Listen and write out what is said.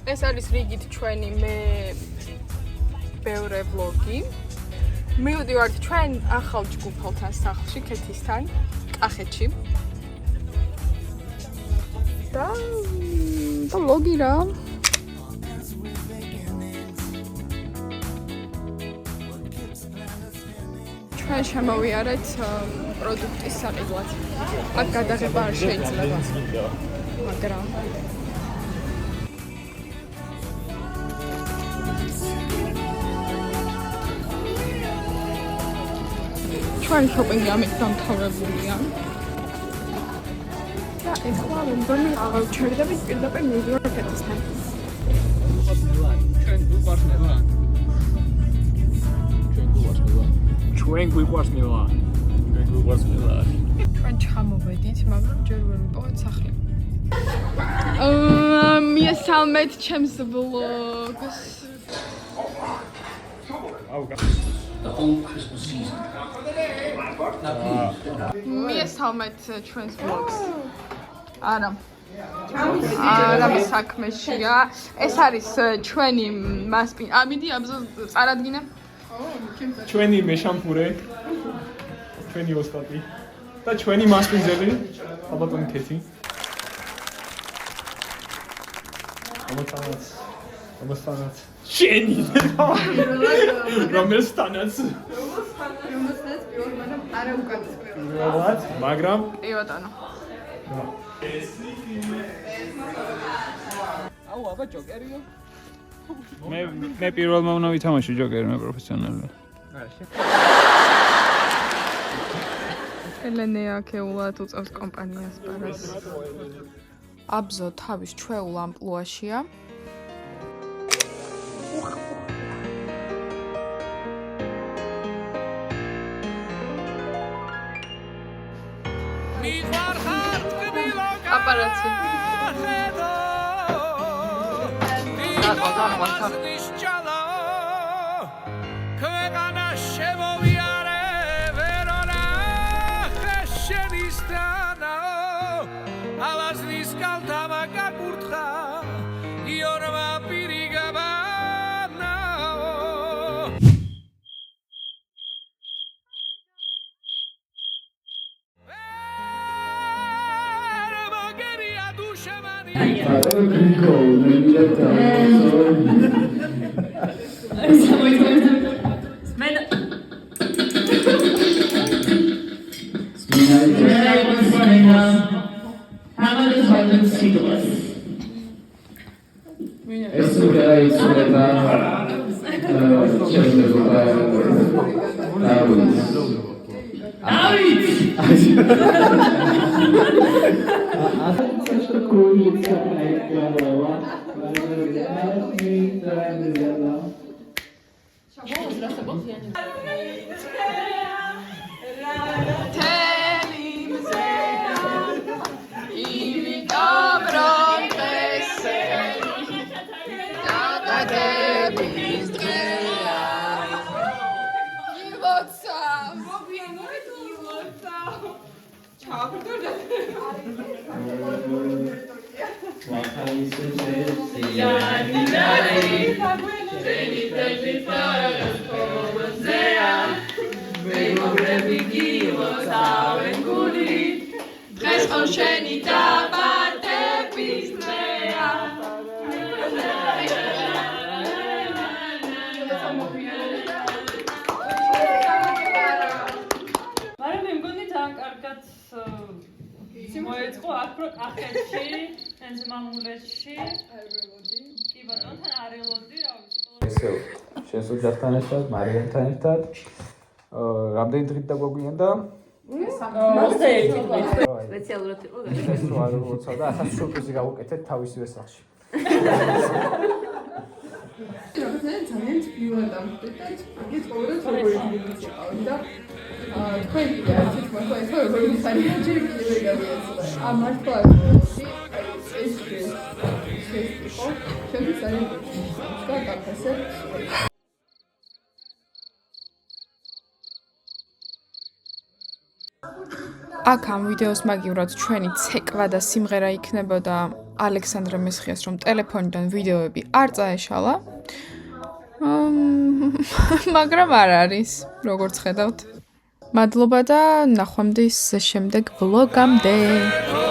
ეს არის რიგით ჩვენი მეორე ვლოგი. მივდივართ ჩვენ ახალ ჯგუფალთან სახლში, ქეთისთან, კახეთში. და ვლოგი რა. ჩვენ შემოვიარეთ პროდუქტის საყიდლად. აქ გადაღება არ შეიძლება. მაგრამ ჩვენი შოპინგი ამით დამთავრებულია. და ეხლა მეგონი ჩერდებით პირდაპირ მივიდივართ ქეთისთან. ჩვენ გვიყვარს მილანი. ჩვენ ჩამოვედით, მაგრამ ჯერ ვერ ვიპოვეთ სახლი. მიესალმეთ ჩემს ვლოგს. The whole Christmas season. მიესალმეთ ჩვენს ვლოგს. არა. არა საქმეშია. ეს არის ჩვენი მასპინი. ამიდი აბზო წარადგინე. ჩვენი მეშამფურე, ჩვენი ოსტატი და ჩვენი მასპინძელი, ალბათ ქეთი. რომელთანაც შენი რომელთანაც არა უკაცრავ. მაგრამ კი ბატონო. აუ აბა ჯოკერია. მე პირველმა უნდა ვითამაშო ჯოკერი, მე პროფესიონალი. ელენე აქეულად უწევს კომპანიას პარას. აბზო თავის ჩვეულ ამპლუაშია. აპარაცი. მოეწყო აქ რო კახეთში, ენზმამულეთში. კი ბატონო, თან არ ელოდი, რა ვიცი. შენ ოჯახთან ერთად, მარიამთან ერთად. რამდენი დღით დაგვაგვიანდა? სპეციალურად იყო ეს რო არ როცა და ახლა სურპრიზი გავუკეთეთ თავისივე სახლში. ძალიან თბილად ამბეთ და იგი ცხოვრობს როგორი მიწავდა და თქვენ ერთი თქმა ეს როგორი ხარია ჯერ კიდევ გავიაცდა. მართლა ეს იყო ჩემი ძალიან და კაფესე აქ ამ ვიდეოს მაგივრად ჩვენი ცეკვა და სიმღერა იქნებოდა ალექსანდრა მესხიას, რომ ტელეფონიდან ვიდეოები არ წაეშალა. მაგრამ არ არის, როგორც ხედავთ. მადლობა და ნახვამდის შემდეგ ვლოგამდე.